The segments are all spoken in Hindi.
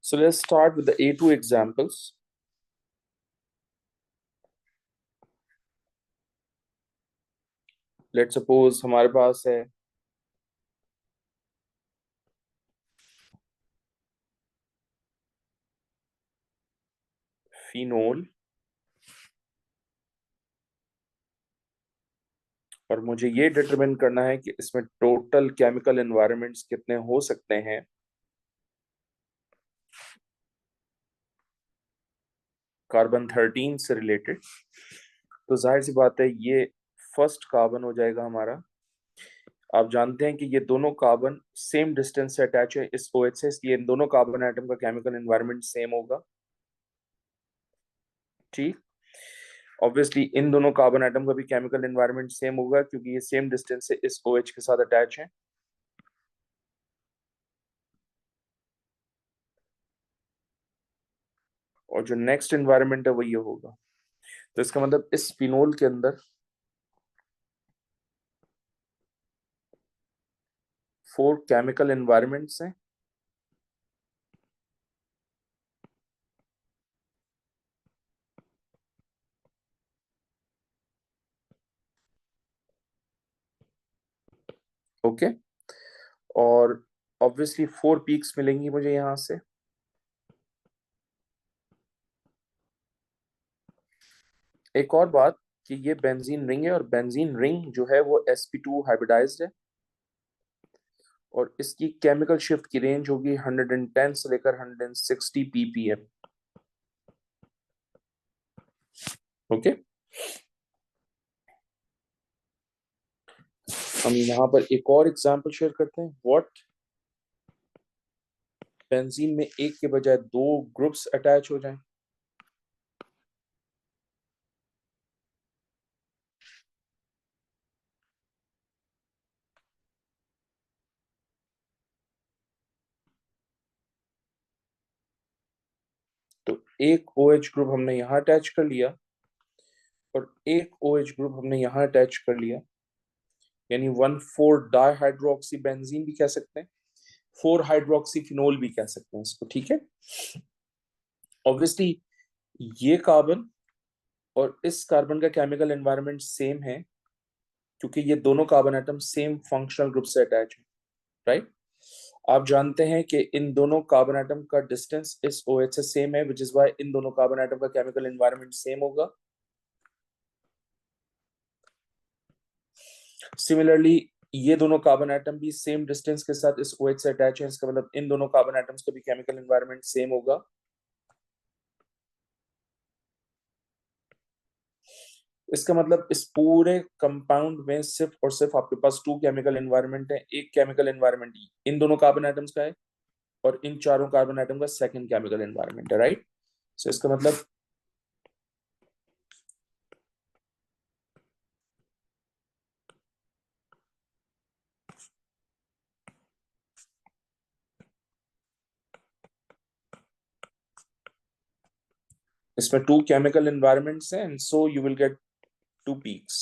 So let's start with the A2 examples. Let's suppose हमारे पास है फिनोल और मुझे ये डिटरमिन करना है कि इसमें टोटल केमिकल एनवायरनमेंट्स कितने हो सकते हैं। कार्बन 13 से रिलेटेड, तो जाहिर सी बात है ये फर्स्ट कार्बन हो जाएगा हमारा। आप जानते हैं कि ये दोनों कार्बन सेम डिस्टेंस से अटैच है इस OH से, इसलिए इन दोनों कार्बन एटम का केमिकल एनवायरनमेंट सेम होगा। ठीक, ऑब्वियसली इन दोनों कार्बन एटम का भी केमिकल एनवायरनमेंट सेम होगा क्योंकि ये सेम डिस्टेंस से इस OH के साथ अटैच है। और जो नेक्स्ट एनवायरनमेंट है वो ये होगा। तो इसका मतलब इस फिनोल के अंदर 4 केमिकल एनवायरनमेंट्स हैं। ओके, और ऑब्वियसली 4 पीक्स मिलेंगी मुझे यहां से। एक और बात कि ये बेंजीन रिंग है और बेंजीन रिंग जो है वो sp2 हाइब्रिडाइज्ड है और इसकी केमिकल शिफ्ट की रेंज होगी 110 से लेकर 160 ppm। ओके, हम यहाँ पर एक और एग्जांपल शेयर करते हैं। व्हाट बेंजीन में एक के बजाय 2 ग्रुप्स अटैच हो जाएं। तो एक OH ग्रुप हमने यहाँ अटैच कर लिया और एक OH ग्रुप हमने यहाँ अटैच कर लिया, यानी 1,4 डाइहाइड्रोक्सी बेंजीन भी कह सकते हैं, 4 हाइड्रोक्सी फिनोल भी कह सकते हैं इसको। ठीक है, ऑब्वियसली ये कार्बन और इस कार्बन का केमिकल एनवायरनमेंट सेम है क्योंकि ये दोनों carbon atom same functional group से अटैच है। राइट, आप जानते हैं कि इन दोनों कार्बन एटम का डिस्टेंस इस OH से सेम है, विच इज व्हाई इन दोनों कार्बन एटम का केमिकल एनवायरनमेंट सेम होगा। सिमिलरली ये दोनों कार्बन एटम भी सेम डिस्टेंस के साथ इस OH से अटैच है, इसका मतलब इन दोनों कार्बन एटम्स का भी केमिकल एनवायरनमेंट सेम होगा। इसका मतलब इस पूरे कंपाउंड में सिर्फ और सिर्फ आपके पास 2 केमिकल एनवायरनमेंट है। एक केमिकल एनवायरनमेंट इन दोनों कार्बन एटम्स का है और इन चारों कार्बन एटम का सेकंड केमिकल एनवायरनमेंट है। राइट, सो इसका मतलब इसमें 2 केमिकल एनवायरनमेंट्स हैं and so you will get 2 peaks.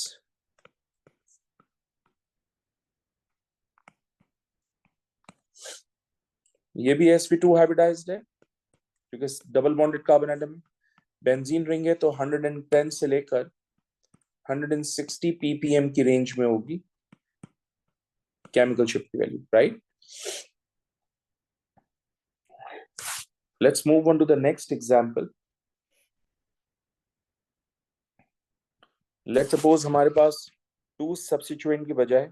ये भी sp2 हाइब्रिडाइज्ड है क्योंकि डबल बॉन्डेड कार्बन एटम है। बेंजीन रिंग है तो 110 से लेकर 160 ppm की रेंज में होगी केमिकल शिफ्ट की value. Right, let's move on to the next example. Let's suppose हमारे पास 2 सब्स्टिट्यूएंट की बजाय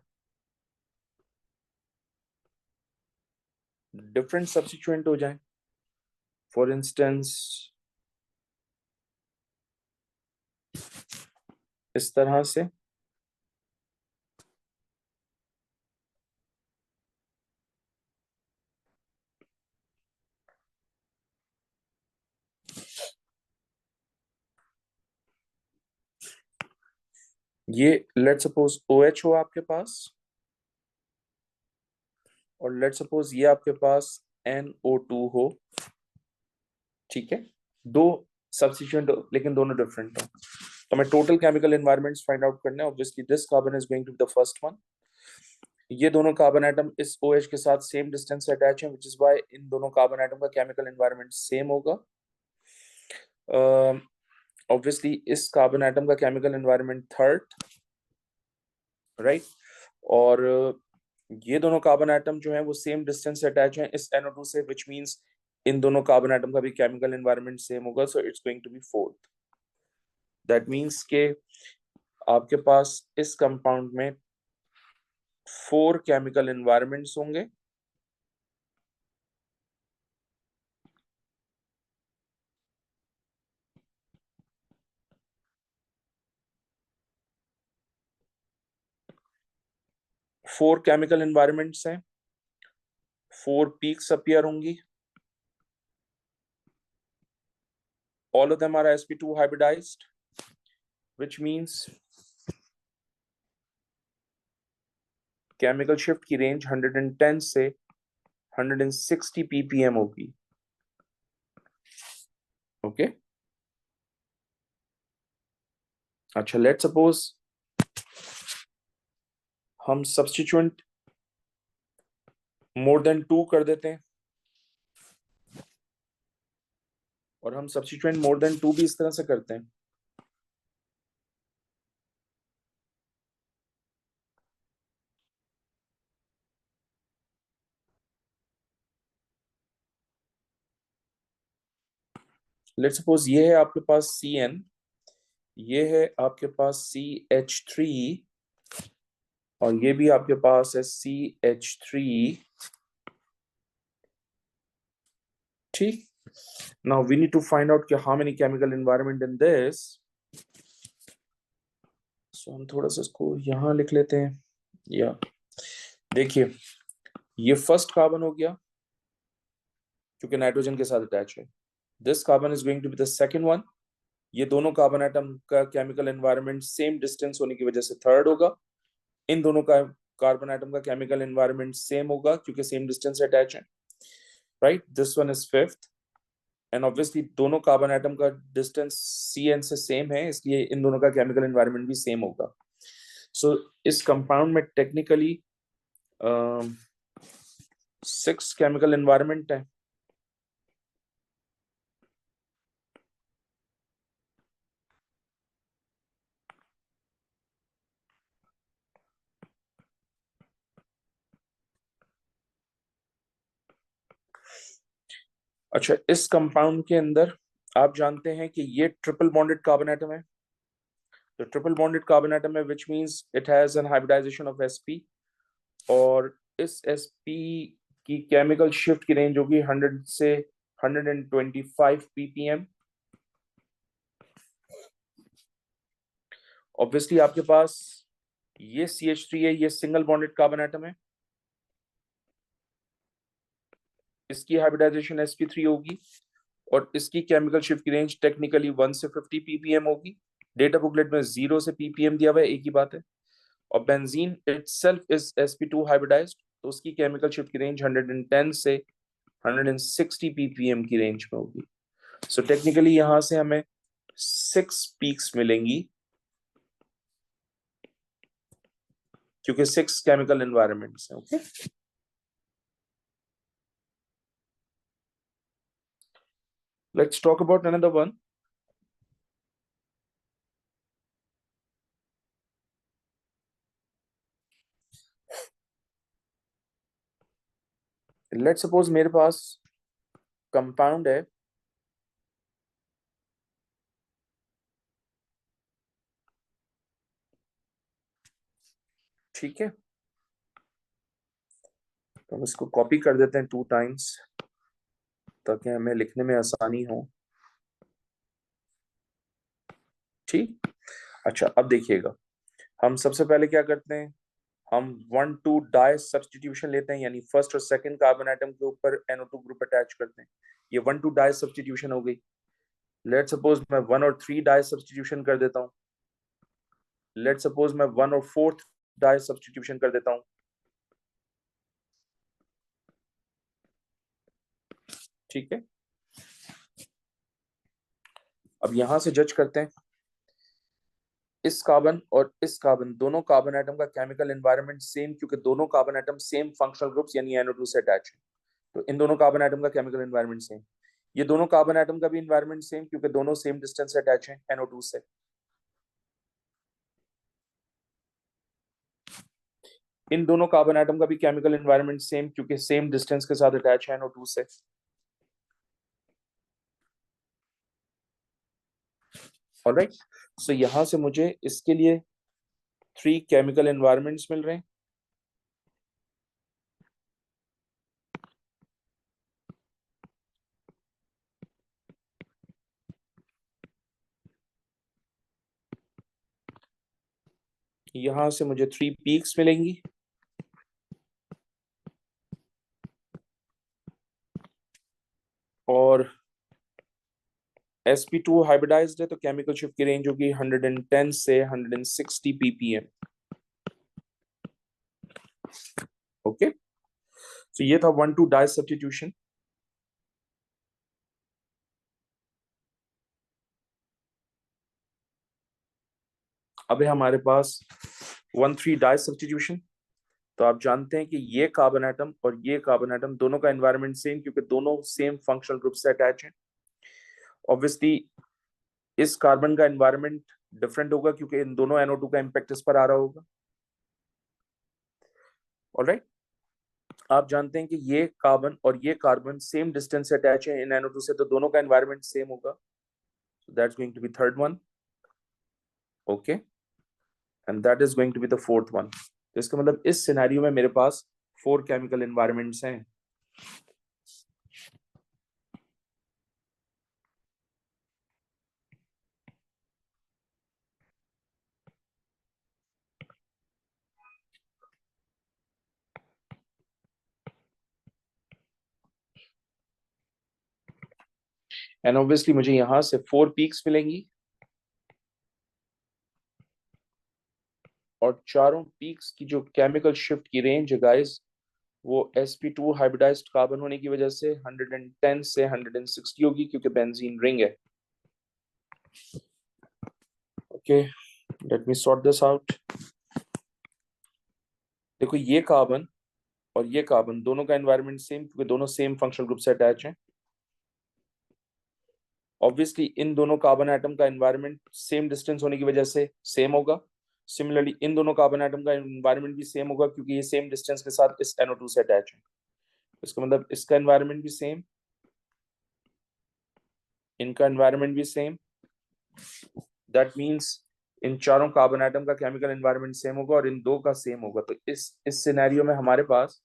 डिफरेंट सब्स्टिट्यूएंट हो जाए। फॉर इंस्टेंस इस तरह से, ये लेट्स सपोज OH हो आपके पास और लेट्स सपोज ये आपके पास NO2 हो। ठीक है, 2 सब्स्टिट्यूएंट लेकिन दोनों डिफरेंट हो। तो हमें total chemical environments find out करना है। Obviously this carbon is going to be the first one. ये दोनों कार्बन एटम इस OH के साथ सेम डिस्टेंस से अटैच हैं, विच इज व्हाई इन दोनों कार्बन एटम का केमिकल एनवायरनमेंट सेम होगा। ऑब्वियसली इस कार्बन एटम का केमिकल एनवायरनमेंट थर्ड, राइट। और ये दोनों कार्बन एटम जो हैं वो सेम डिस्टेंस से अटैच हैं इस NO2 से, विच मींस इन दोनों कार्बन एटम का भी केमिकल एनवायरनमेंट सेम होगा, so it's going to be fourth. That means के आपके पास इस कंपाउंड में 4 केमिकल एनवायरनमेंट्स होंगे। फोर केमिकल एनवायरनमेंट्स हैं, 4 पीक्स अपीयर होंगी। All of them are sp2 hybridized, which means chemical shift की रेंज 110 से 160 ppm होगी। ओके अच्छा, लेट सपोज हम सब्स्टिट्यूएंट मोर देन 2 कर देते हैं, और हम सब्स्टिट्यूएंट मोर देन 2 भी इस तरह से करते हैं। लेट सपोज ये है आपके पास CN, ये है आपके पास CH3, और ये भी आपके पास है CH3। ठीक, now we need to find out कि how many chemical environment in this. So हम थोड़ा सा इसको यहां लिख लेते हैं। या देखिए, ये फर्स्ट कार्बन हो गया क्योंकि नाइट्रोजन के साथ अटैच है। This carbon is going to be the second one. ये दोनों कार्बन एटम का केमिकल एनवायरनमेंट सेम डिस्टेंस होने की वजह से थर्ड होगा। इन दोनों का कार्बन एटम का केमिकल एनवायरनमेंट सेम होगा क्योंकि सेम डिस्टेंस से अटैच है, right. This one is fifth, and obviously दोनों कार्बन एटम का डिस्टेंस CN से सेम है, इसलिए इन दोनों का केमिकल एनवायरनमेंट भी सेम होगा। सो इस कंपाउंड में टेक्निकली 6 केमिकल एनवायरनमेंट है। अच्छा, इस कंपाउंड के अंदर आप जानते हैं कि ये ट्रिपल बॉन्डेड कार्बन एटम है। तो ट्रिपल बॉन्डेड कार्बन एटम है, which means it has an hybridization of sp, और इस sp की केमिकल शिफ्ट की रेंज होगी 100 से 125 ppm। ऑब्वियसली आपके पास ये CH3 है, ये सिंगल बॉन्डेड कार्बन एटम है, इसकी हाइब्रिडाइजेशन sp3 होगी, और इसकी केमिकल शिफ्ट की रेंज टेक्निकली 1 से 50 ppm होगी। डेटा बुकलेट में 0 से ppm दिया हुआ है, एक ही बात है। और benzene itself is sp2 hybridised, तो उसकी केमिकल शिफ्ट की रेंज 110 से 160 ppm की रेंज में होगी। सो टेक्निकली यहां से हमें 6 पीक्स मिलेंगी क्योंकि 6 केमिकल एनवायरनमेंट्स हैं। Okay, let's talk about another one. Let's suppose मेरे पास कंपाउंड है, ठीक है। तो हम इसको कॉपी कर देते हैं 2 टाइम्स ताकि हमें लिखने में आसानी हो। ठीक, अच्छा अब देखिएगा, हम सबसे पहले क्या करते हैं, हम 1,2 डाई सब्स्टिट्यूशन लेते हैं, यानी फर्स्ट और सेकंड कार्बन एटम के ऊपर NO2 ग्रुप अटैच करते हैं। ये 1,2 डाई सब्स्टिट्यूशन हो गई। लेट सपोज मैं 1 और 3 डाई सब्स्टिट्यूशन कर देता हूँ। लेट सपोज मैं 1 और 4th डाई सब्स्टिट्यूशन कर देता हूँ। ठीक है, अब यहां से जज करते हैं इस कार्बन और इस कार्बन, दोनों कार्बन एटम का केमिकल एनवायरनमेंट सेम, क्योंकि दोनों carbon atom same functional groups यानी NO2 से अटैच है, तो इन दोनों कार्बन एटम का केमिकल एनवायरनमेंट सेम। ये दोनों कार्बन एटम का भी एनवायरनमेंट सेम, क्योंकि दोनों सेम डिस्टेंस से अटैच हैं NO2 से। इन दोनों कार्बन एटम का भी केमिकल एनवायरनमेंट सेम, क्योंकि सेम डिस्टेंस के साथ अटैच है NO2 से। ऑलराइट, सो यहां से मुझे इसके लिए 3 केमिकल एनवायरनमेंट्स मिल रहे हैं। यहां से मुझे 3 पीक्स मिलेंगी, और sp2 हाइब्रिडाइज्ड है, तो केमिकल शिफ्ट की रेंज होगी 110 से 160 ppm। ओके, तो ये था 1,2 डाई सब्स्टिट्यूशन। अब है हमारे पास 1,3 डाई सब्स्टिट्यूशन। तो आप जानते हैं कि ये कार्बन एटम और ये कार्बन एटम दोनों का एनवायरनमेंट सेम, क्योंकि दोनों सेम फंक्शनल ग्रुप से अटैच हैं। ऑब्वियसली इस कार्बन का एनवायरनमेंट डिफरेंट होगा, क्योंकि इन दोनों NO2 का इम्पैक्ट इस पर आ रहा होगा। ऑलराइट, आप जानते हैं कि ये कार्बन और ये कार्बन सेम डिस्टेंस से अटैच है इन NO2 से, तो दोनों का एनवायरनमेंट सेम होगा। So that's going to be third one. Okay, and that is going to be the fourth one. तो इसका मतलब इस सिनेरियो में मेरे पास 4 केमिकल एनवायरनमेंट्स हैं। एंड ऑब्वियसली मुझे यहां से 4 पीक्स मिलेंगी, और चारों पीक्स की जो केमिकल शिफ्ट की रेंज है गाइस, वो sp2 हाइब्रिडाइज्ड कार्बन होने की वजह से 110 से 160 होगी, क्योंकि बेंजीन रिंग है। Okay, let me sort this out. देखो ये कार्बन और ये कार्बन दोनों का एनवायरनमेंट सेम, क्योंकि दोनों सेम फंक्शनल ग्रुप से अटैच हैं। ऑब्वियसली इन दोनों कार्बन एटम का एनवायरनमेंट सेम डिस्टेंस होने की वजह से सेम होगा। सिमिलरली इन दोनों कार्बन एटम का एनवायरनमेंट भी सेम होगा, क्योंकि ये सेम डिस्टेंस के साथ इस NO2 से अटैच है। इसका मतलब इसका एनवायरनमेंट भी सेम, इनका एनवायरनमेंट भी सेम। दैट मींस इन चारों कार्बन एटम का केमिकल एनवायरनमेंट सेम होगा, और इन दो का सेम होगा। तो इस सिनेरियो में हमारे पास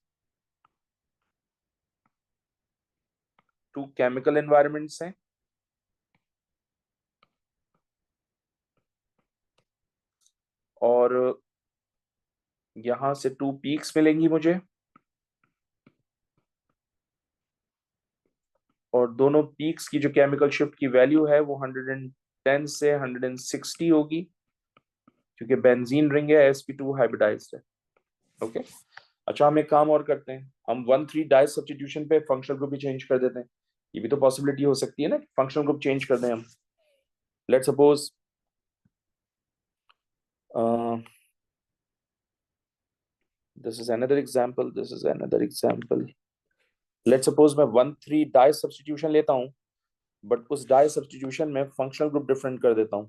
2 केमिकल एनवायरनमेंट्स हैं, और यहां से 2 पीक्स मिलेंगी मुझे, और दोनों पीक्स की जो केमिकल शिफ्ट की वैल्यू है वो 110 से 160 होगी, क्योंकि बेंजीन रिंग है, sp2 हाइब्रिडाइज्ड है। ओके, अच्छा हम एक काम और करते हैं, हम 1,3 डाई सब्स्टिट्यूशन पे फंक्शनल ग्रुप भी चेंज कर देते हैं। ये भी तो पॉसिबिलिटी हो सकती है ना, फंक्शनल ग्रुप चेंज कर दें हम। Let suppose this is another example, this is another example. Let suppose मैं 1,3 डाई सब्स्टिट्यूशन लेता हूं, बट उस डाई सब्स्टिट्यूशन में फंक्शनल ग्रुप डिफरेंट कर देता हूं।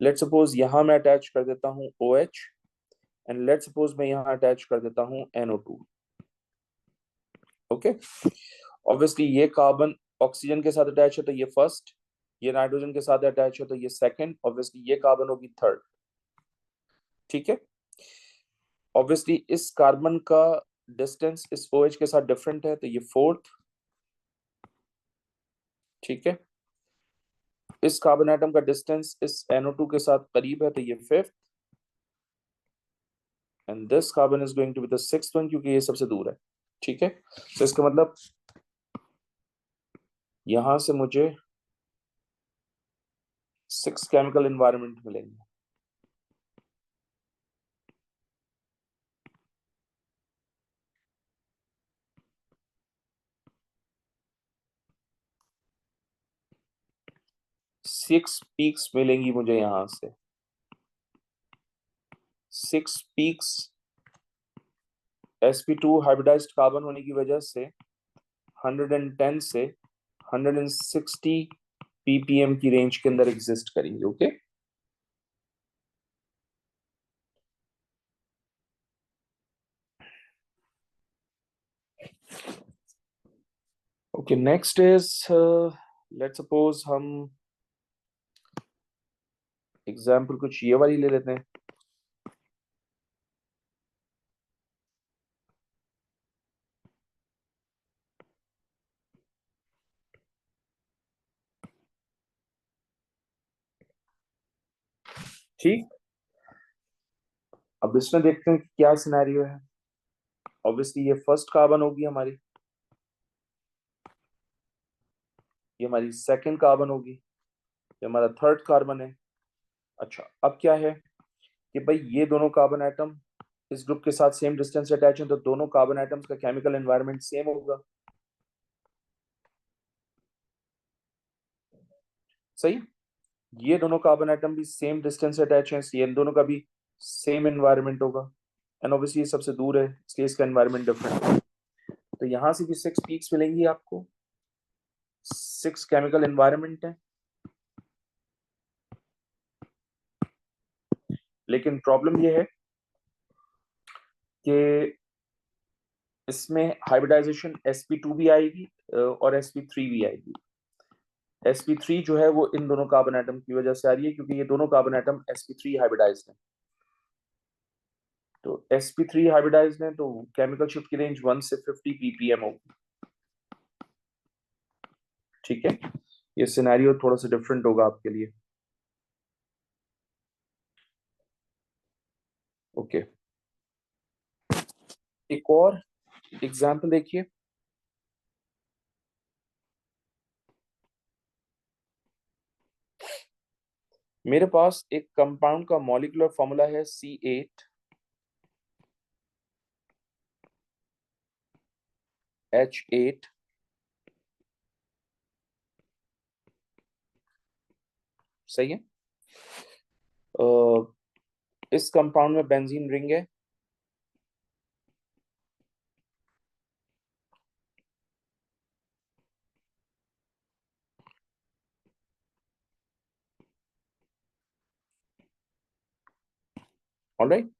लेट सपोज यहां मैं अटैच कर देता हूं OH, एंड लेट सपोज मैं यहां अटैच कर देता हूं NO2। ओके, ऑब्वियसली ये कार्बन ऑक्सीजन के साथ अटैच है, तो ये फर्स्ट, ये नाइट्रोजन के साथ अटैच है, तो ये सेकंड, ऑब्वियसली ये कार्बन होगी थर्ड। ठीक है, ऑब्वियसली इस कार्बन का डिस्टेंस इस OH के साथ डिफरेंट है, तो ये फोर्थ। ठीक है, इस कार्बन एटम का डिस्टेंस इस NO2 के साथ करीब है, तो ये fifth. And this carbon is going to be the sixth one, क्योंकि ये सबसे दूर है। ठीक है, तो इसका मतलब यहां से मुझे 6 केमिकल एनवायरनमेंट मिलेंगे। 6 पीक्स मिलेंगी मुझे यहां से, 6 पीक्स sp2 हाइब्रिडाइज्ड कार्बन होने की वजह से 110 से 160 ppm की रेंज के अंदर एग्जिस्ट करेंगे। Okay, okay, next is let's suppose हम एग्जाम्पल कुछ ये वाली ले लेते हैं। ठीक, अब इसमें देखते हैं कि क्या सिनेरियो है। ऑब्वियसली ये फर्स्ट कार्बन होगी हमारी, ये हमारी सेकंड कार्बन होगी, ये हमारा थर्ड कार्बन है। अच्छा, अब क्या है कि भाई ये दोनों कार्बन एटम इस ग्रुप के साथ सेम डिस्टेंस से अटैच हैं, तो दोनों कार्बन एटम्स का केमिकल एनवायरनमेंट सेम होगा। सही, ये दोनों कार्बन एटम भी सेम डिस्टेंस से अटैच हैं, इसलिए इन दोनों का भी सेम एनवायरनमेंट होगा। एंड ऑब्वियसली ये सबसे दूर है, इसलिए इसका एनवायरनमेंट डिफरेंट है। तो यहां से भी 6 पीक्स मिलेंगी आपको, 6 केमिकल एनवायरनमेंट है। लेकिन प्रॉब्लम ये है कि इसमें हाइब्रिडाइजेशन sp2 भी आएगी और sp3 भी आएगी। sp3 जो है वो इन दोनों कार्बन एटम की वजह से आ रही है, क्योंकि ये दोनों कार्बन एटम sp3 हाइब्रिडाइज्ड हैं। तो sp3 हाइब्रिडाइज्ड हैं, तो केमिकल शिफ्ट की रेंज 1 से 50 ppm होगी। ठीक है, ये सिनेरियो थोड़ा सा डिफरेंट होगा आपके लिए। ओके, एक और एग्जांपल देखिए। मेरे पास एक कंपाउंड का मॉलिक्यूलर फॉर्मूला है C8H8। सही है, इस कंपाउंड में बेंजीन रिंग है। Alright,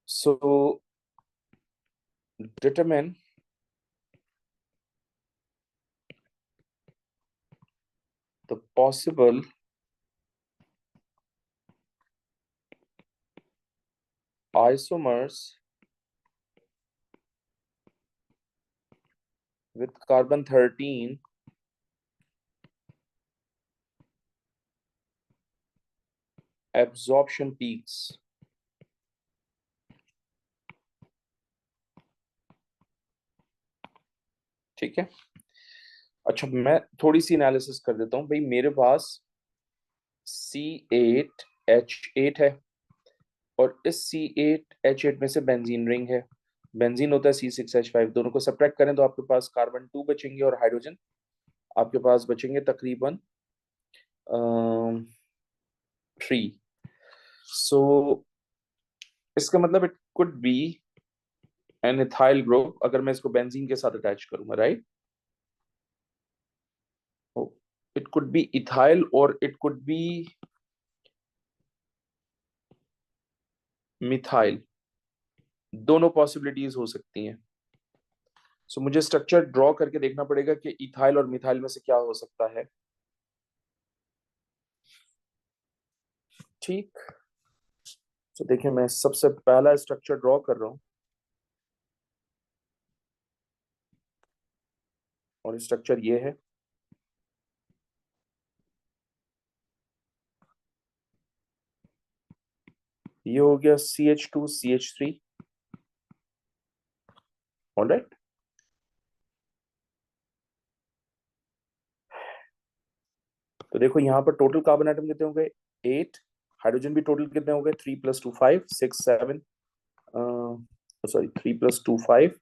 so determine the possible isomers with carbon 13 absorption peaks। ठीक है, अच्छा मैं थोड़ी सी एनालिसिस कर देता हूं। भाई मेरे पास C8H8 है और इस C8H8 में से बेंजीन रिंग है। बेंजीन होता है C6H5। दोनों को सब्ट्रैक्ट करें तो आपके पास कार्बन 2 बचेंगे और हाइड्रोजन आपके पास बचेंगे तकरीबन 3। सो इसका मतलब it could be an ethyl group अगर मैं इसको बेंजीन के साथ अटैच करूंगा, right. It could be ethyl और इट कुड बी मिथाइल, दोनों पॉसिबिलिटीज हो सकती हैं। सो मुझे स्ट्रक्चर ड्रॉ करके देखना पड़ेगा कि इथाइल और मिथाइल में से क्या हो सकता है। ठीक, तो देखिए मैं सबसे पहला स्ट्रक्चर ड्रॉ कर रहा हूं और स्ट्रक्चर ये है। ये हो गया CH2CH3। ऑलराइट, तो देखो यहाँ पर टोटल कार्बन एटम कितने हो गए, 8। हाइड्रोजन भी टोटल कितने हो गए, 3 + 2 5 6 7, सॉरी 3 + 2 5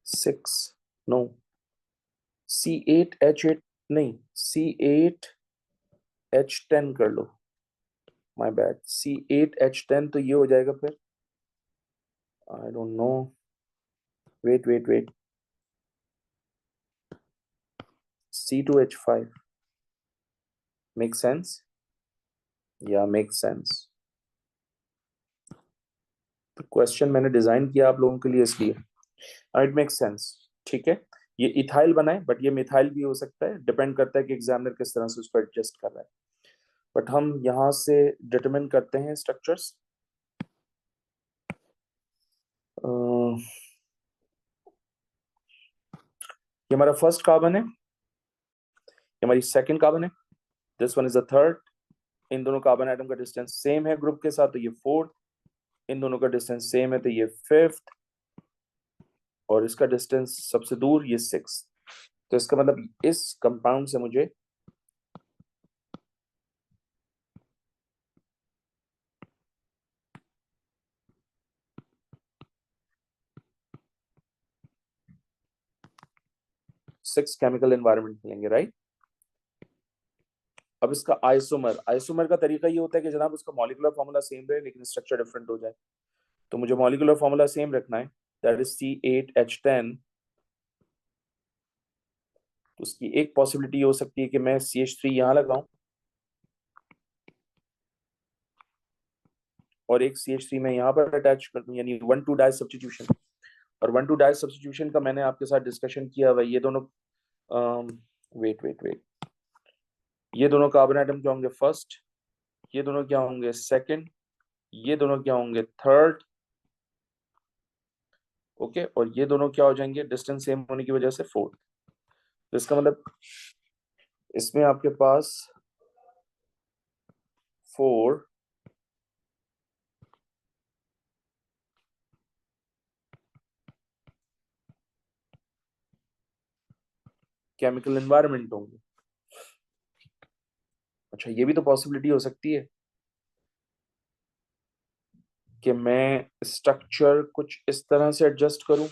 6, नो C8H8 नहीं, C8H10 कर लो, माय बैड। C8H10 तो ये हो जाएगा फिर, I don't know, wait wait wait, C2H5 make sense, या मेक सेंस। तो क्वेश्चन मैंने डिजाइन किया आप लोगों के लिए इसलिए, इट मेक सेंस। ठीक है, ये इथाइल बनाए, बट ये मिथाइल भी हो सकता है, डिपेंड करता है कि एग्जामिनर किस तरह से उसको एडजस्ट कर रहा है। बट हम यहां से डिटरमिन करते हैं स्ट्रक्चर्स। ये हमारा फर्स्ट कार्बन है, ये हमारी सेकंड कार्बन है, this one is the third. इन दोनों कार्बन आइटम का डिस्टेंस सेम है ग्रुप के साथ, तो ये फोर्थ। इन दोनों का डिस्टेंस सेम है, तो ये फिफ्थ। और इसका डिस्टेंस सबसे दूर ये सिक्स। तो इसका मतलब इस कंपाउंड से मुझे सिक्स केमिकल एनवायरनमेंट मिलेंगे, राइट। अब इसका आइसोमर, आइसोमर का तरीका ये होता है कि जनाब उसका मॉलिक्यूलर फॉर्मूला सेम रहे लेकिन स्ट्रक्चर डिफरेंट हो जाए। तो मुझे मॉलिक्यूलर फॉर्मूला सेम रखना है, दैट इज C8H10। तो उसकी एक पॉसिबिलिटी हो सकती है कि मैं CH3 यहां लगाऊं और एक CH3 मैं यहां पर अटैच कर दूं, यानी 1,2 डाई सब्स्टिट्यूशन। और 1,2 डाई सब्स्टिट्यूशन का मैंने आपके साथ डिस्कशन किया हुआ है। ये दोनों वेट वेट वेट, ये दोनों कार्बन आइटम क्या होंगे, फर्स्ट। ये दोनों क्या होंगे, सेकंड। ये दोनों क्या होंगे, थर्ड। ओके, और ये दोनों क्या हो जाएंगे, डिस्टेंस सेम होने की वजह से फोर्थ। तो इसका मतलब इसमें आपके पास 4 केमिकल एनवायरनमेंट होंगे। अच्छा, ये भी तो पॉसिबिलिटी हो सकती है कि मैं स्ट्रक्चर कुछ इस तरह से एडजस्ट करूं।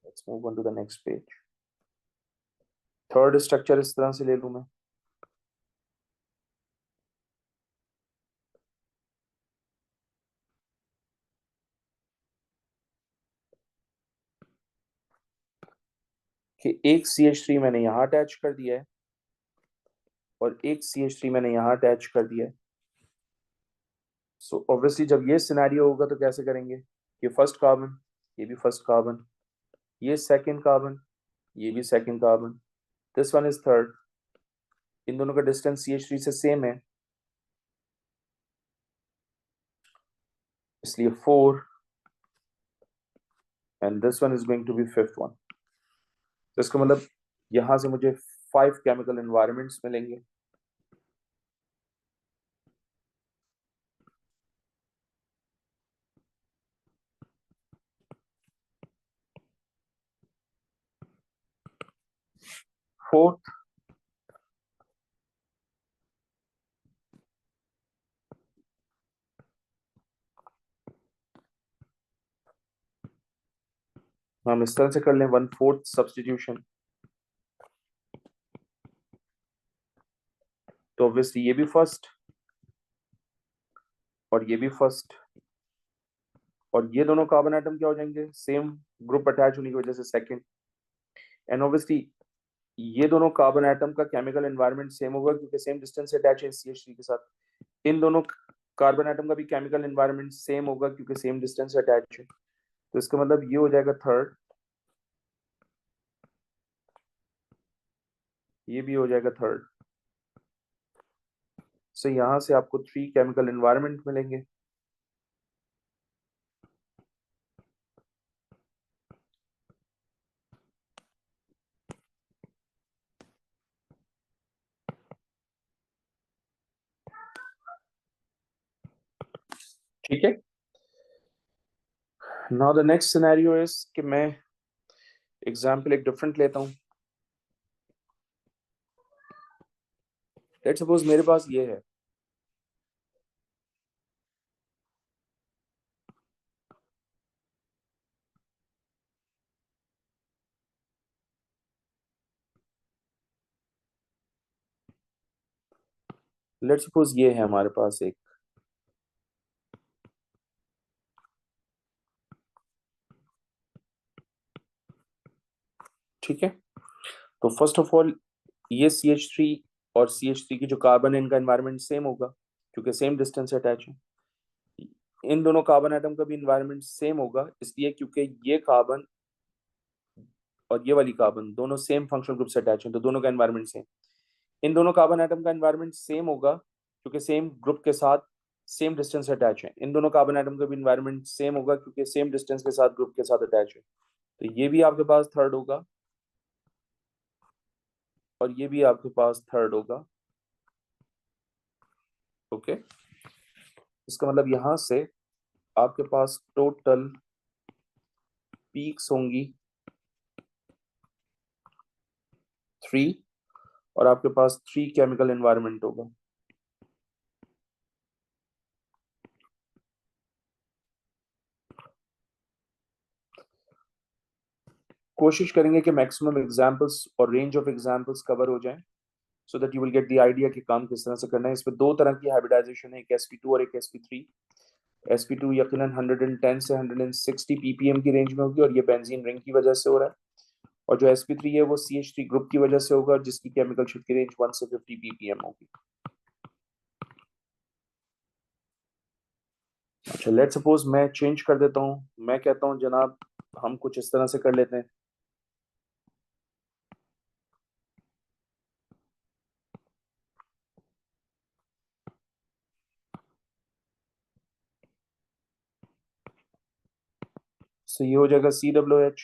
Let's move on to the next page. Third structure इस तरह से ले लूं मैं, कि एक CH3 मैंने यहां अटैच कर दिया है और एक CH3 मैंने यहां अटैच कर दिया है। सो ऑब्वियसली जब ये सिनेरियो होगा तो कैसे करेंगे, ये फर्स्ट कार्बन, ये भी फर्स्ट कार्बन, ये सेकंड कार्बन, ये भी second carbon, this one is third. इन दोनों का डिस्टेंस CH3 से सेम है, इसलिए 4, and this one is going to be fifth one. तो इसका मतलब यहां से मुझे 5 केमिकल एनवायरनमेंट्स मिलेंगे। फोर्थ, हम इस तरह से कर लें 1/4 सब्स्टिट्यूशन। तो ऑब्वियसली ये भी फर्स्ट और ये भी फर्स्ट, और ये दोनों कार्बन आइटम क्या हो जाएंगे, सेम ग्रुप अटैच होने की वजह से सेकंड। एंड ऑब्वियसली ये दोनों कार्बन आइटम का केमिकल एनवायरनमेंट सेम होगा क्योंकि सेम डिस्टेंस से अटैच है CH3 के साथ। इन दोनों कार्बन आइटम का भी केमिकल एनवायरनमेंट सेम होगा क्योंकि सेम डिस्टेंस से अटैच है। तो इसका मतलब ये हो जाएगा थर्ड, ये भी हो जाएगा थर्ड। सो यहां से आपको 3 केमिकल एनवायरनमेंट मिलेंगे। ठीक है, now the next scenario is कि मैं एग्जाम्पल एक डिफरेंट लेता हूं। लेट्स सपोज मेरे पास ये है, लेट्स सपोज ये है हमारे पास एक, ठीक है। तो फर्स्ट ऑफ ऑल ये CH3 और CH3 की जो कार्बन है, इनका एनवायरनमेंट सेम होगा क्योंकि सेम डिस्टेंस से अटैच है। इन दोनों कार्बन एटम का भी एनवायरनमेंट सेम होगा, इसलिए क्योंकि ये कार्बन और ये वाली कार्बन दोनों सेम फंक्शनल ग्रुप से अटैच हैं, तो दोनों का एनवायरनमेंट सेम। इन दोनों कार्बन एटम का एनवायरनमेंट सेम होगा क्योंकि सेम ग्रुप के साथ सेम डिस्टेंस से अटैच है। इन दोनों कार्बन एटम का भी एनवायरनमेंट सेम होगा क्योंकि सेम डिस्टेंस के साथ ग्रुप के साथ अटैच है। तो ये भी आपके पास थर्ड होगा और ये भी आपके पास थर्ड होगा। ओके, इसका मतलब यहां से आपके पास टोटल पीक्स होंगी 3 और आपके पास 3 केमिकल एनवायरनमेंट होगा। कोशिश करेंगे कि मैक्सिमम एग्जांपल्स और रेंज ऑफ एग्जांपल्स कवर हो जाएं so that you will get the idea कि काम किस तरह से करना है। इसमें दो तरह की हाइब्रिडाइजेशन है, एक sp2 और एक sp3। sp2 यकीनन 110 से 160 ppm की रेंज में होगी और ये बेंजीन रिंग की वजह से हो रहा है, और जो sp3 है वो CH3 ग्रुप की वजह से होगा जिसकी केमिकल शिफ्ट की रेंज 1 से 50 ppm होगी। अच्छा, लेट सपोज मैं चेंज कर देता हूँ, मैं कहता हूँ जनाब हम कुछ इस तरह से कर लेते हैं। सो ये हो जाएगा COOH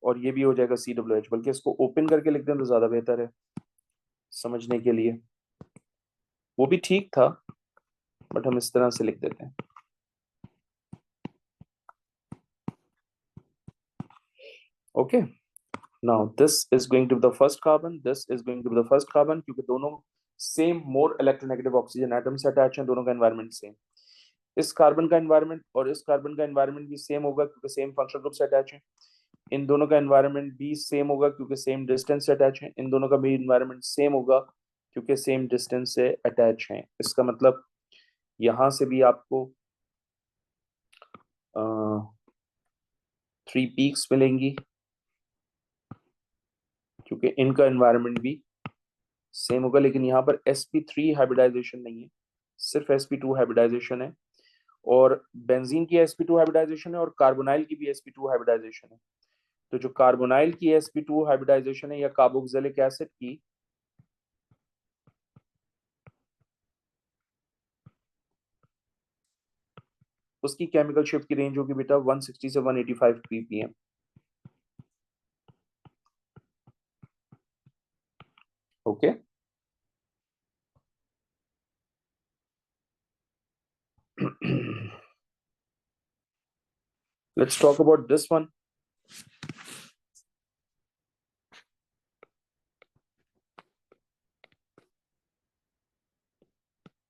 और ये भी हो जाएगा COOH, बल्कि इसको ओपन करके लिख दें तो ज्यादा बेहतर है समझने के लिए। वो भी ठीक था बट हम इस तरह से लिख देते हैं। Okay, now this is going to be the first carbon, this is going to be the first carbon, क्योंकि दोनों same more electronegative oxygen atom से अटैच हैं, दोनों का एनवायरनमेंट सेम। इस कार्बन का एनवायरनमेंट और इस कार्बन का एनवायरनमेंट भी सेम होगा क्योंकि सेम फंक्शनल ग्रुप से अटैच है। इन दोनों का एनवायरनमेंट भी सेम होगा क्योंकि सेम डिस्टेंस से अटैच है। इन दोनों का भी एनवायरनमेंट सेम होगा क्योंकि सेम डिस्टेंस से अटैच है। इसका मतलब यहां से भी आपको 3 पीक्स मिलेंगी क्योंकि इनका एनवायरनमेंट भी सेम होगा। लेकिन यहाँ पर sp3 हाइब्रिडाइजेशन नहीं है, सिर्फ sp2 हाइब्रिडाइजेशन है, और बेंजीन की sp2 हाइब्रिडाइजेशन है और कार्बोनाइल की भी sp2 हाइब्रिडाइजेशन है। तो जो कार्बोनाइल की sp2 हाइब्रिडाइजेशन है या कार्बोक्सिलिक एसिड की, उसकी केमिकल शिफ्ट की रेंज होगी बेटा 160 से 185 ppm। Okay, let's talk about this one.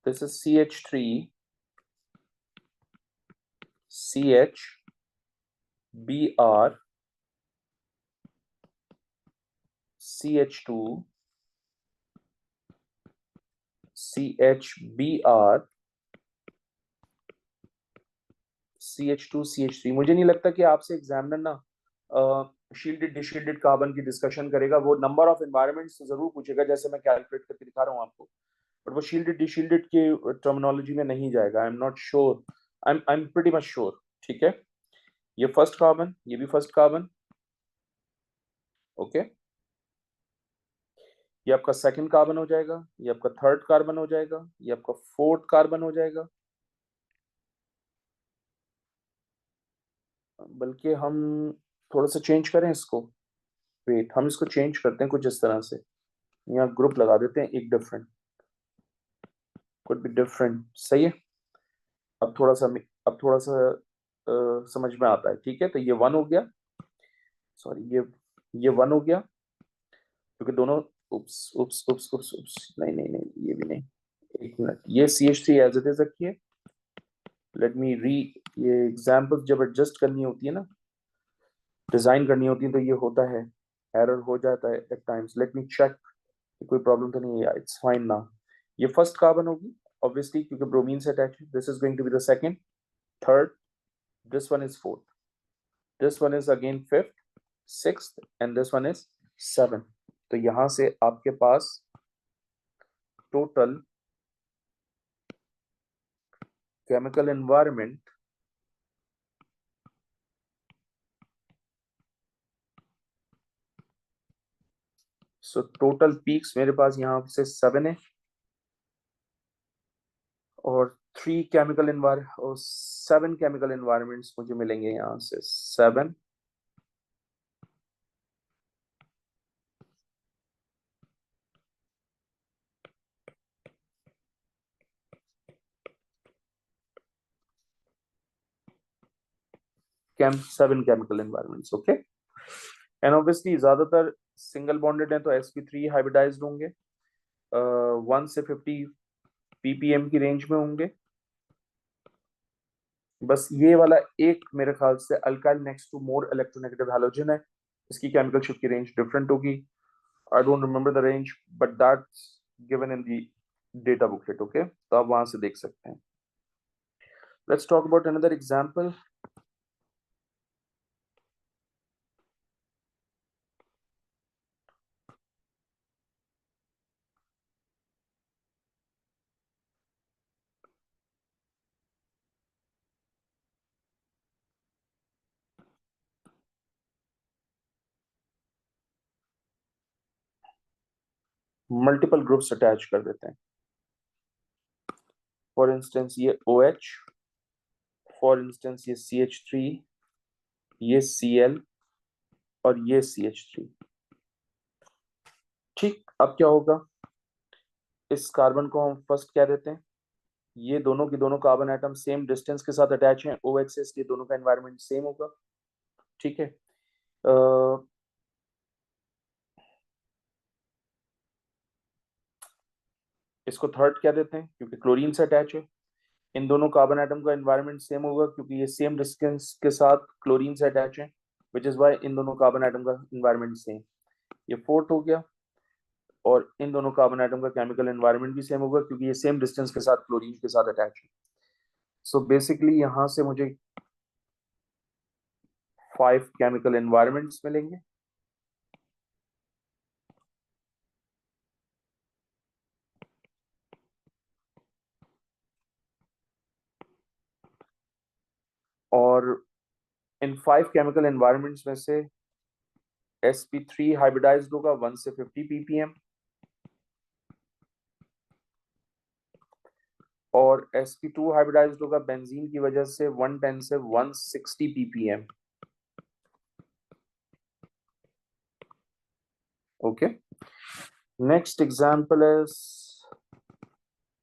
This is CH3 CH Br CH2 CHBr CH2 CH3। मुझे नहीं लगता कि आपसे एग्जामिनर ना शील्डेड डिशील्डेड कार्बन की डिस्कशन करेगा। वो नंबर ऑफ एनवायरनमेंट्स जरूर पूछेगा जैसे मैं कैलकुलेट करके दिखा रहा हूँ आपको, बट वो शील्डेड डिशील्डेड के टर्मिनोलॉजी में नहीं जाएगा। I am not sure, I am pretty much sure. ठीक है, ये फर्स्ट कार्बन, ये भी फर्स्ट कार्बन। ओके, ये आपका सेकंड कार्बन हो जाएगा, ये आपका थर्ड कार्बन हो जाएगा, ये आपका फोर्थ कार्बन हो जाएगा। बल्कि हम थोड़ा सा चेंज करें इसको, वेट, हम इसको चेंज करते हैं कुछ इस तरह से, यहाँ ग्रुप लगा देते हैं एक डिफरेंट, कुड बी डिफरेंट। सही है, अब थोड़ा सा समझ में आता है। ठीक है, तो ये वन हो गया, सॉरी ये वन हो गया क्योंकि दोनों, उप्स उप्स उप्स उप्स उप्स, नहीं नहीं नहीं ये भी नहीं, एक मिनट, ये CH3 एज इट इज रखिए। लेट मी री, ये एग्जाम्पल्स जब एडजस्ट करनी होती है ना, डिजाइन करनी होती है, तो ये होता है, एरर हो जाता है at times. Let me check कोई प्रॉब्लम तो नहीं है, इट्स फाइन ना। ये फर्स्ट कार्बन होगी ऑब्वियसली, क्योंकि ब्रोमीन से अटैच है। This is going to be the second, third, this one is fourth, this one is again fifth, sixth, and this one is seven. तो यहां से आपके पास total chemical environment, so total peaks मेरे पास यहां से 7 है, और 7 केमिकल एनवायरनमेंट्स मुझे मिलेंगे यहां से। 7 7 chemical environments, okay. And obviously ज्यादातर सिंगल बॉन्डेड है, तो sp3 हाइब्रिडाइज्ड होंगे, 1 से 50 ppm की रेंज में होंगे। बस ये वाला एक मेरे ख्याल से alkyl next to more electronegative halogen है, इसकी केमिकल शिफ्ट की रेंज डिफरेंट होगी। I don't remember the range, but that's given in the data booklet, okay, तो आप वहां से देख सकते हैं। Let's talk about another example. Multiple groups attach कर देते हैं। फॉर इंस्टेंस ये OH, फॉर इंस्टेंस ये CH3, ये Cl, और ये CH3। ठीक, अब क्या होगा, इस कार्बन को हम फर्स्ट कह देते हैं। ये दोनों की दोनों कार्बन एटम सेम डिस्टेंस के साथ अटैच हैं OH से, इसलिए दोनों का एनवायरनमेंट सेम होगा। ठीक है, इसको थर्ड कह देते हैं क्योंकि क्लोरीन से अटैच है। इन दोनों कार्बन एटम का एनवायरनमेंट सेम होगा क्योंकि ये सेम डिस्टेंस के साथ क्लोरीन से अटैच है, विच इज वाई इन दोनों कार्बन एटम का एनवायरनमेंट सेम। ये फोर्थ हो गया, और इन दोनों कार्बन एटम का केमिकल एनवायरनमेंट भी सेम होगा क्योंकि ये सेम डिस्टेंस के साथ क्लोरीन के साथ अटैच है। सो बेसिकली यहां से मुझे 5 केमिकल एनवायरनमेंट्स मिलेंगे। और इन 5 केमिकल एनवायरनमेंट्स में से sp3 हाइब्रिडाइज्ड होगा 1 से 50 ppm, और sp2 हाइब्रिडाइज्ड होगा बेंजीन की वजह से 110 से 160 ppm। Okay, next example is,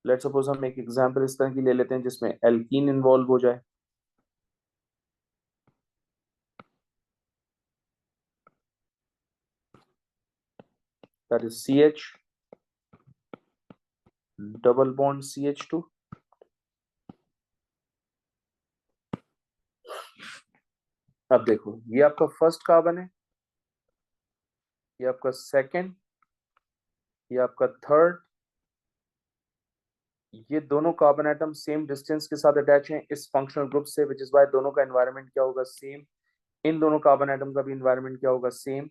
let's suppose हम एक एग्जांपल इस तरह की ले लेते हैं जिसमें एल्कीन इन्वॉल्व हो जाए। That is CH double bond CH2। अब देखो, ये आपका फर्स्ट कार्बन है, ये आपका सेकंड, ये आपका थर्ड। ये दोनों कार्बन एटम सेम डिस्टेंस के साथ अटैच हैं इस फंक्शनल ग्रुप से, विच इज वाई दोनों का एनवायरनमेंट क्या होगा, सेम। इन दोनों कार्बन एटम का भी एनवायरनमेंट क्या होगा, same.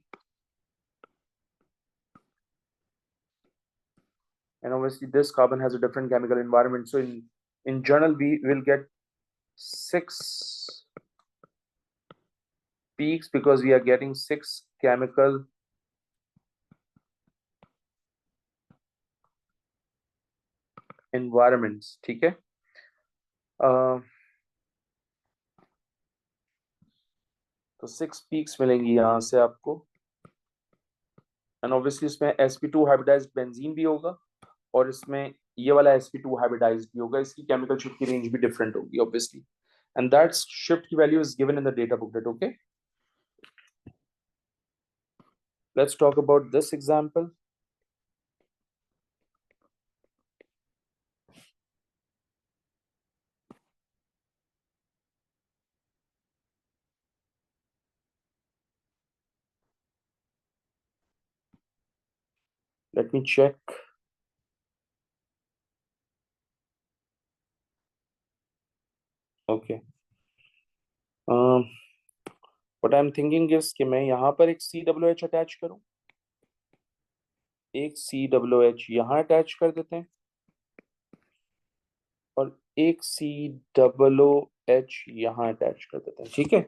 And obviously this carbon has a different chemical environment, so in general we will get 6 peaks because we are getting 6 chemical environments। ठीक है, तो 6 पीक्स मिलेंगी यहां से आपको। एंड ऑब्वियसली इसमें sp2 हाइब्रिडाइज्ड बेंजीन भी होगा, और इसमें ये वाला sp2 हाइब्रिडाइज्ड भी होगा। इसकी केमिकल शिफ्ट की रेंज भी डिफरेंट होगी ऑब्वियसली, एंड दैट शिफ्ट की value is given in the data booklet. Okay, let's talk about this example. Let me check. Okay. What I'm thinking is कि मैं यहाँ पर एक CWH अटैच करूं, एक CWH यहाँ अटैच कर देते हैं और एक COOH यहाँ अटैच कर देते हैं। ठीक है,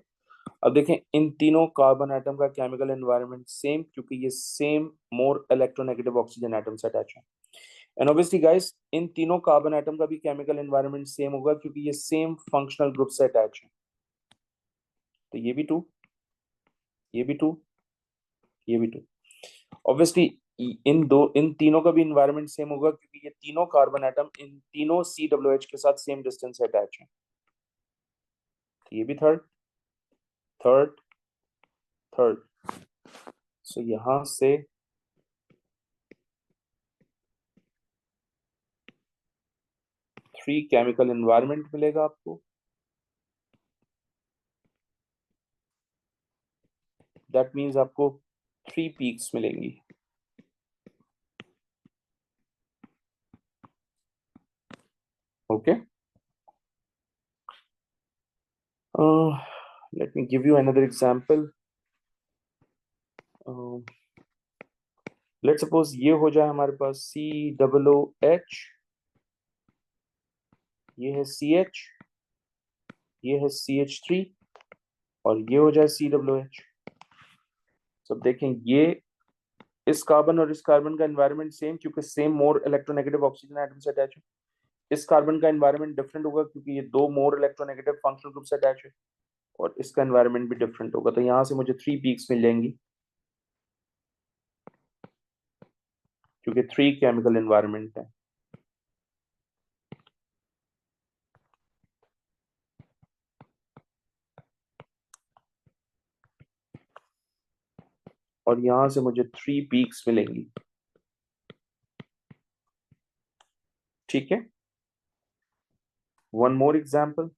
अब देखें इन तीनों कार्बन एटम का केमिकल एनवायरनमेंट सेम, क्योंकि ये same more electronegative oxygen atom से अटैच है। एंड ऑब्वियसली गाइस इन तीनों कार्बन एटम का भी केमिकल एनवायरनमेंट सेम होगा, क्योंकि ये सेम फंक्शनल ग्रुप से अटैच है। तो ये भी टू, ये भी टू, ये भी टू। ऑब्वियसली इन तीनों का भी इन्वायरमेंट सेम होगा, क्योंकि ये तीनों कार्बन एटम इन तीनों COOH के साथ सेम डिस्टेंस से अटैच है। तो ये भी थर्ड, थर्ड, थर्ड। सो यहां से थ्री केमिकल एनवायरनमेंट मिलेगा आपको। दैट मीन्स आपको थ्री पीक्स मिलेंगी। Okay, let me give you another example. Let suppose ये हो जाए हमारे पास COOH, ये है CH, ये है CH3 और ये हो जाए COOH। सब देखें ये इस कार्बन और इस कार्बन का एनवायरनमेंट सेम, क्योंकि same more electronegative oxygen atom से अटैच है। इस कार्बन का एनवायरनमेंट डिफरेंट होगा, क्योंकि ये दो मोर इलेक्ट्रोनेगेटिव फंक्शनल ग्रुप से अटैच है, और इसका एनवायरनमेंट भी डिफरेंट होगा। तो यहां से मुझे थ्री पीक्स मिल जाएंगी, क्योंकि थ्री केमिकल एनवायरनमेंट है। और यहां से मुझे थ्री पीक्स मिलेंगी। ठीक है, one more example.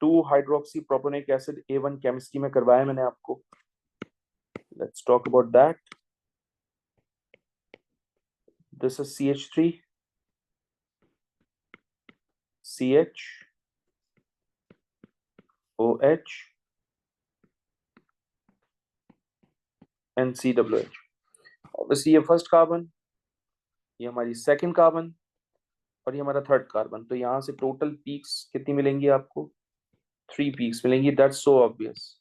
2 hydroxy propionic acid A1 chemistry में करवाया मैंने आपको। Let's talk about that. This is CH3, CH, OH and COOH। Obviously ये फर्स्ट कार्बन, ये हमारी सेकंड कार्बन और ये हमारा थर्ड कार्बन। तो यहां से टोटल पीक्स कितनी मिलेंगी आपको? थ्री पीक्स मिलेंगी। That's so obvious.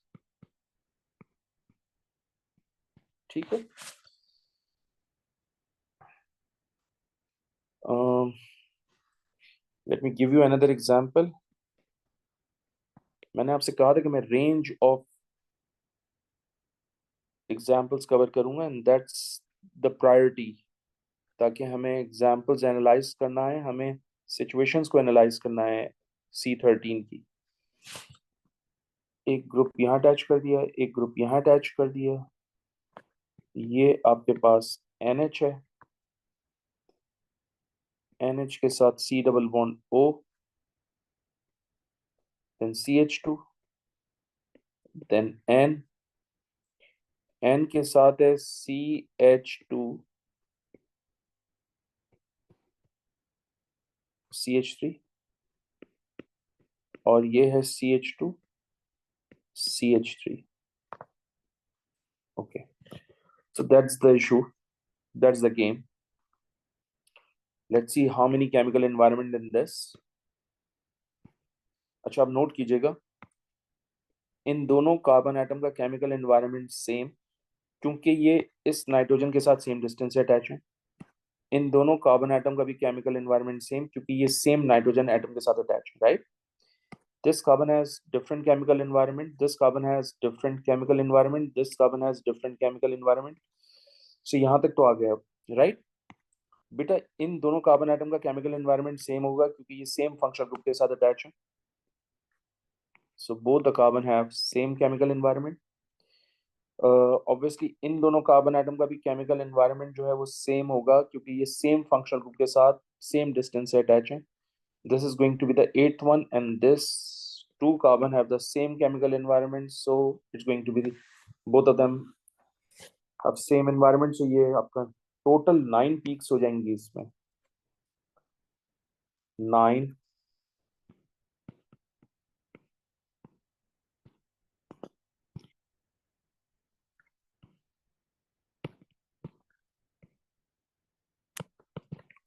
ठीक है, let me give you another example. मैंने आपसे कहा था कि मैं रेंज ऑफ एग्जांपल्स कवर करूंगा, एंड दैट्स द प्रायोरिटी, ताकि हमें एग्जांपल्स एनालाइज करना है, हमें सिचुएशंस को एनालाइज करना है C13 की। एक ग्रुप यहाँ अटैच कर दिया, एक ग्रुप यहाँ अटैच कर दिया। ये आपके पास NH है, NH के साथ C double bond O, then CH2, then N के साथ है CH2, CH3 और ये है CH2, CH3। Okay, so that's the issue, that's the game. Let's see how many chemical environment in this. अच्छा, आप नोट कीजिएगा, इन दोनों कार्बन एटम का केमिकल एनवायरनमेंट सेम, क्योंकि ये इस नाइट्रोजन के साथ सेम डिस्टेंस से अटैच है। इन दोनों कार्बन एटम का भी केमिकल एनवायरनमेंट सेम, क्योंकि ये सेम नाइट्रोजन एटम के साथ अटैच है, right? This carbon has different chemical environment, this carbon has different chemical environment, this carbon has different chemical environment. So यहाँ तक तो आ गया, राइट? बेटा इन दोनों कार्बन एटम का केमिकल एनवायरनमेंट सेम होगा, क्योंकि ये सेम फंक्शनल ग्रुप के साथ अटैच है। So both the carbon have same chemical environment. Obviously इन दोनों कार्बन एटम का भी केमिकल एनवायरनमेंट जो है वो सेम होगा, क्योंकि ये सेम फंक्शनल ग्रुप के साथ सेम डिस्टेंस से अटैच है। This is going to be the eighth one, and this two carbon have the same chemical environment, so it's going to be both of them अब सेम एनवायरनमेंट से ये आपका टोटल 9 पीक्स हो जाएंगी इसमें। 9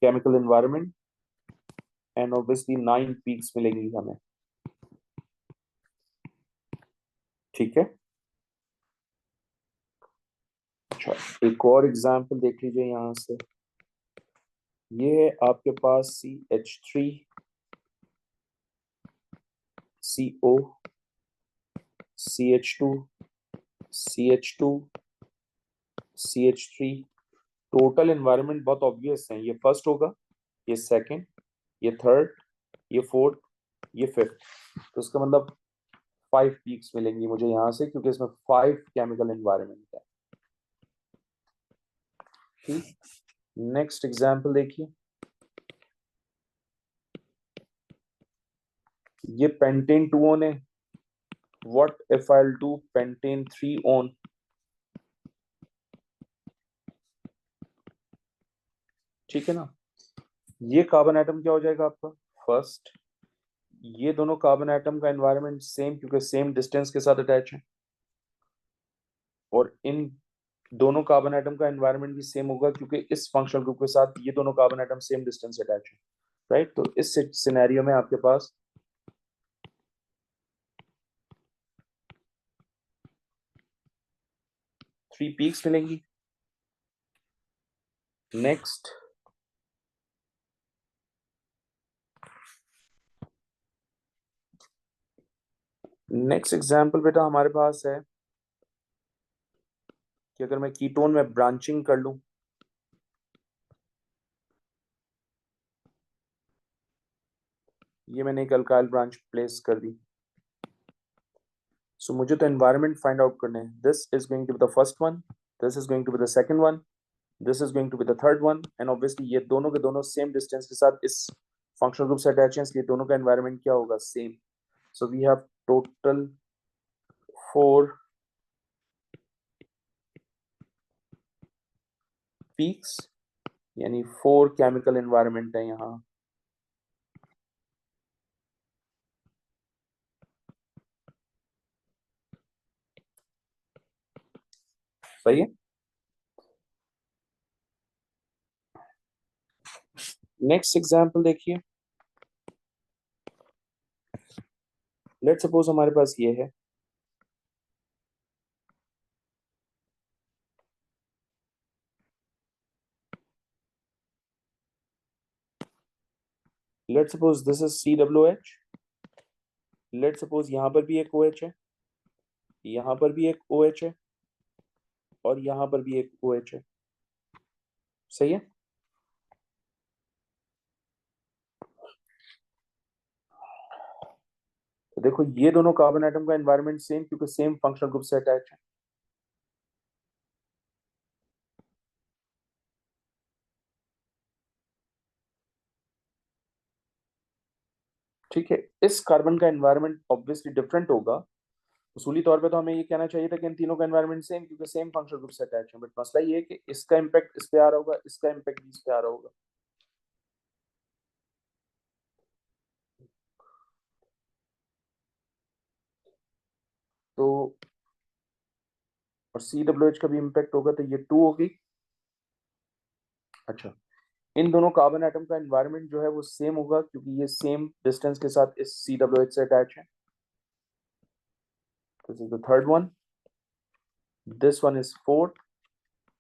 chemical environment and obviously 9 peaks मिलेंगी हमें। ठीक है। अच्छा, एक और एग्जांपल देख लीजिए यहां से। ये है आपके पास CH3 CO CH2 CH2 CH3। Total environment बहुत ऑब्वियस है, ये फर्स्ट होगा, ये सेकंड, ये थर्ड, ये फोर्थ, ये फिफ्थ। तो इसका मतलब 5 पीक्स मिलेंगी मुझे यहां से, क्योंकि इसमें 5 केमिकल एनवायरनमेंट है। ठीक, नेक्स्ट एग्जांपल देखिए। ये पेंटेन 2 ऑन है। What if I will do pentane 3 on? ठीक है ना। ये कार्बन एटम क्या हो जाएगा आपका? फर्स्ट। ये दोनों कार्बन एटम का एनवायरनमेंट सेम, क्योंकि सेम डिस्टेंस के साथ अटैच है, और इन दोनों कार्बन एटम का एनवायरनमेंट भी सेम होगा, क्योंकि इस फंक्शनल ग्रुप के साथ ये दोनों carbon atom same distance attach है। राइट, तो इस सिनेरियो में आपके पास 3 पीक्स मिलेंगी। नेक्स्ट नेक्स्ट एग्जांपल बेटा हमारे पास है कि अगर मैं कीटोन में ब्रांचिंग कर लूं, ये मैंने एक अल्काइल ब्रांच प्लेस कर दी। सो मुझे तो एनवायरनमेंट फाइंड आउट करने हैं। This is going to be the first one, this is going to be the second one, this is going to be the third one, and obviously ये दोनों के दोनों सेम डिस्टेंस के साथ इस फंक्शनल ग्रुप से अटैच हैं, इसलिए दोनों का एनवायरनमेंट क्या होगा? Same. So we have total 4 peaks, यानी 4 केमिकल एनवायरनमेंट है यहाँ। सही है। नेक्स्ट एग्जांपल देखिए। लेट्स सपोज हमारे पास ये है, let's suppose this is COH। Let's suppose यहां पर भी एक OH है, यहां पर भी एक OH है, और यहां पर भी एक OH है। सही है। तो देखो ये दोनों कार्बन एटम का एनवायरनमेंट सेम, क्योंकि सेम फंक्शनल ग्रुप से अटैच है। ठीक है, इस कार्बन का एनवायरनमेंट ऑब्वियसली डिफरेंट होगा। उसूली तौर पे तो हमें ये कहना चाहिए था कि इन तीनों का एनवायरनमेंट सेम, क्योंकि सेम फंक्शनल ग्रुप से अटैच है, बट मसला ये है कि इसका इम्पैक्ट इस पे आ रहा होगा, इसका इम्पैक्ट इस पे आ रहा होगा। तो और COH का भी इम्पैक्ट होगा, तो ये 2 होगी। अच्छा, इन दोनों कार्बन एटम का एनवायरनमेंट जो है वो सेम होगा, क्योंकि ये सेम डिस्टेंस के साथ इस COH से अटैच है। This is the third one, this one is fourth,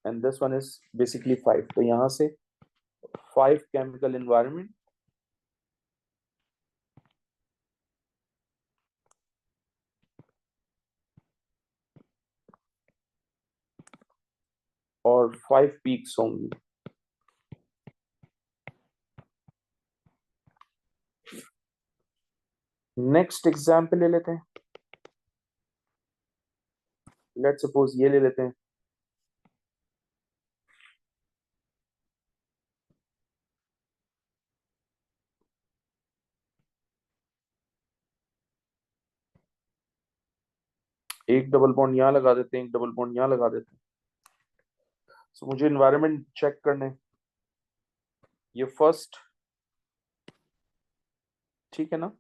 and this one is basically 5। तो यहां से 5 केमिकल एनवायरनमेंट और 5 पीक्स होंगी। नेक्स्ट एग्जाम्पल ले लेते हैं। लेट्स सपोज ये ले लेते हैं। एक डबल बॉन्ड यहाँ लगा देते हैं, एक डबल बॉन्ड यहाँ लगा देते हैं। So मुझे एनवायरनमेंट चेक करने, ये फर्स्ट, ठीक है ना,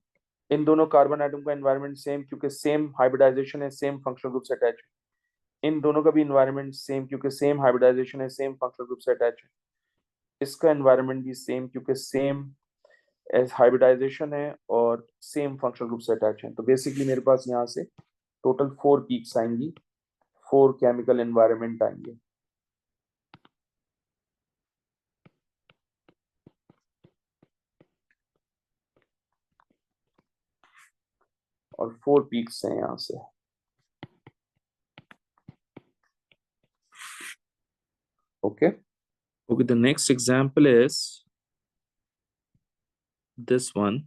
इन दोनों कार्बन एटम का एनवायरनमेंट सेम क्योंकि सेम हाइब्रिडाइजेशन है, सेम फंक्शनल ग्रुप से अटैच है। इन दोनों का भी एनवायरनमेंट सेम क्योंकि सेम हाइब्रिडाइजेशन है, सेम फंक्शनल ग्रुप से अटैच है। इसका एनवायरनमेंट भी सेम क्योंकि सेम एज हाइब्रिडाइजेशन है और सेम फंक्शनल ग्रुप से अटैच है। तो बेसिकली मेरे पास यहाँ से टोटल 4 पीक्स आएंगी, 4 केमिकल एनवायरनमेंट आएंगे। और 4 पीक्स हैं यहाँ से। Okay okay, the next example is this one.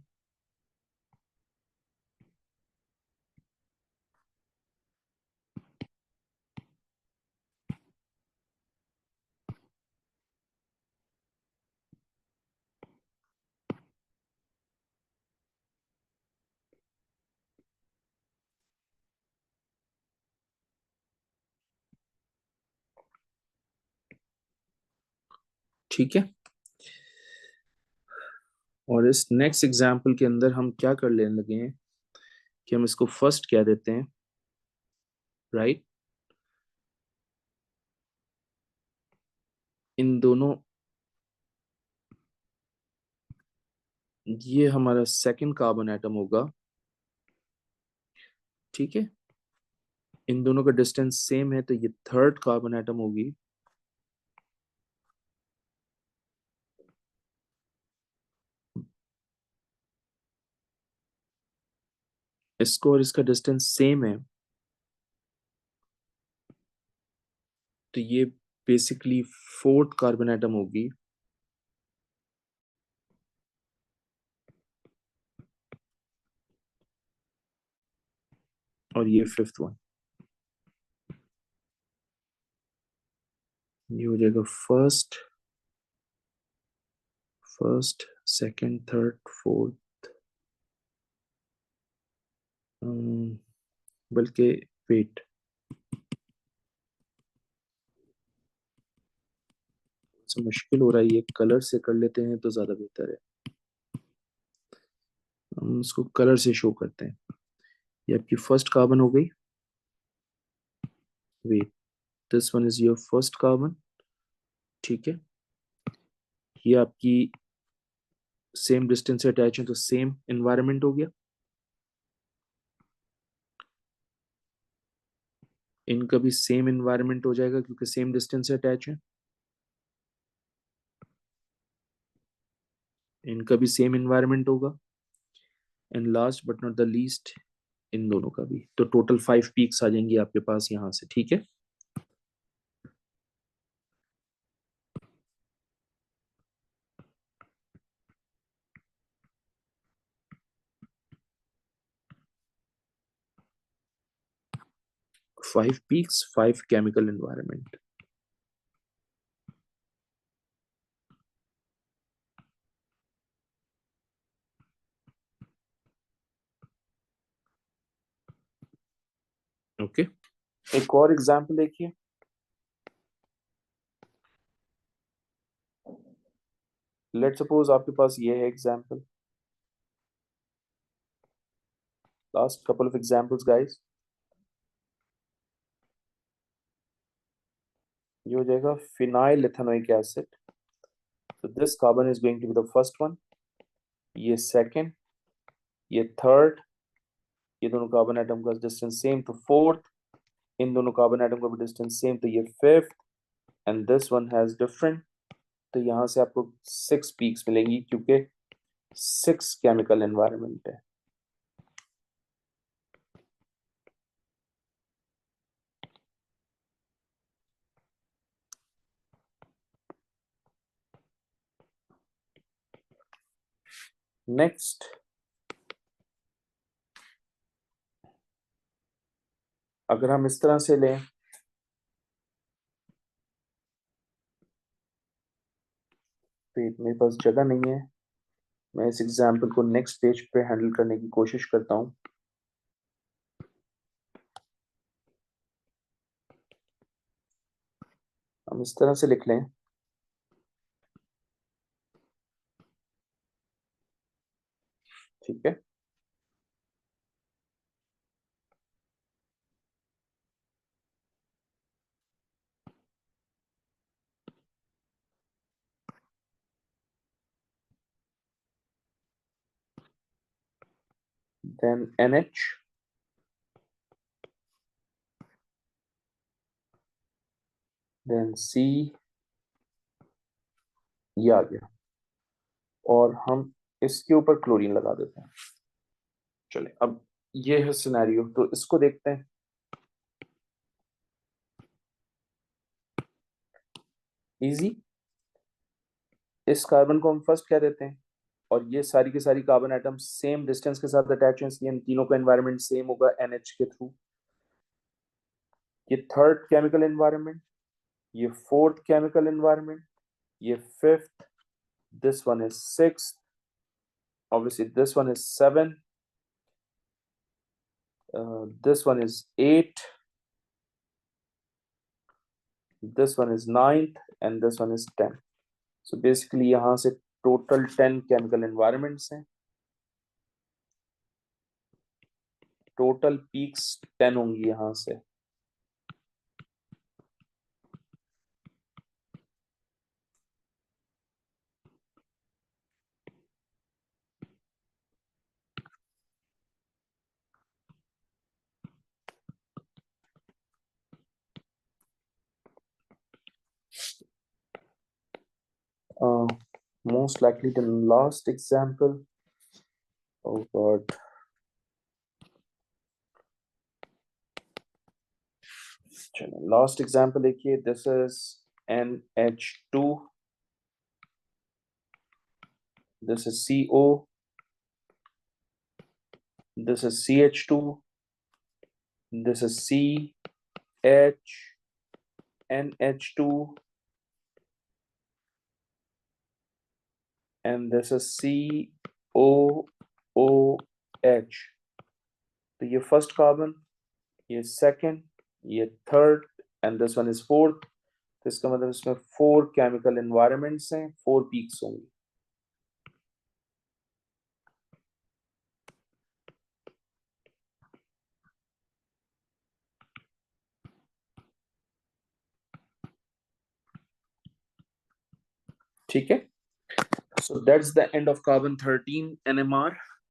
ठीक है, और इस नेक्स्ट एग्जाम्पल के अंदर हम क्या कर लेने लगे हैं कि हम इसको फर्स्ट कह देते हैं, राइट। इन दोनों, ये हमारा सेकंड कार्बन एटम होगा, ठीक है। इन दोनों का डिस्टेंस सेम है तो ये थर्ड कार्बन एटम होगी। इसको और इसका डिस्टेंस सेम है तो ये बेसिकली फोर्थ कार्बन एटम होगी। और ये फिफ्थ वन, ये हो जाएगा first, first, second, third, fourth. बल्कि वेट, से मुश्किल हो रहा है, ये कलर से कर लेते हैं तो ज्यादा बेहतर है। हम इसको कलर से शो करते हैं। ये आपकी फर्स्ट कार्बन हो गई। Wait, this one is your first carbon, ठीक है। ये आपकी सेम डिस्टेंस से अटैच है तो सेम एनवायरनमेंट हो गया। इनका भी सेम एनवायरनमेंट हो जाएगा क्योंकि सेम डिस्टेंस से अटैच है। इनका भी सेम एनवायरनमेंट होगा। And last but not the least, इन दोनों का भी। तो टोटल 5 पीक्स आ जाएंगी आपके पास यहां से, ठीक है। Five peaks, 5 chemical environment. Okay, एक और एग्जांपल देखिए। लेट सपोज आपके पास ये है example. Last couple of examples guys. ये हो जाएगा फिनाइल इथेनोइक एसिड। तो this carbon is going to be the first one, ये सेकंड, ये थर्ड। ये दोनों कार्बन एटम का डिस्टेंस सेम तो फोर्थ। इन दोनों कार्बन एटम का भी डिस्टेंस सेम तो ये fifth. And this one has different. तो यहां से आपको 6 पीक्स मिलेंगी क्योंकि 6 केमिकल एनवायरनमेंट है। नेक्स्ट, अगर हम इस तरह से लें, मेरे पास जगह नहीं है, मैं इस एग्जाम्पल को नेक्स्ट पेज पे हैंडल करने की कोशिश करता हूँ। हम हम इस तरह से लिख लें, ठीक है। देन NH, देन C, ये आ गया। और हम इसके ऊपर क्लोरीन लगा देते हैं। चले, अब ये है सिनेरियो, तो इसको देखते हैं। इजी। इस कार्बन को हम फर्स्ट कह देते हैं, और ये सारी की सारी कार्बन एटम सेम डिस्टेंस के साथ अटैच हैं, इसलिए इन तीनों का एनवायरनमेंट सेम होगा NH के थ्रू। ये थर्ड केमिकल एनवायरनमेंट, ये फोर्थ केमिकल एनवायरनमेंट, ये fifth, this one is sixth, obviously this one is seven, this one is eight, this one is ninth, and this one is 10. So basically यहाँ से total 10 chemical environments हैं, total peaks 10 होंगी यहाँ से। Most likely the last example, oh god, last example देखिए, this is NH2, this is CO, this is CH2, this is C, H, NH2, and this is COOH. तो ये फर्स्ट कार्बन, ये सेकंड, ये third, and this one is fourth. तो इसका मतलब इसमें 4 केमिकल एनवायरनमेंट्स हैं, 4 पीक्स होंगी। ठीक है, so that's the end of carbon 13 NMR.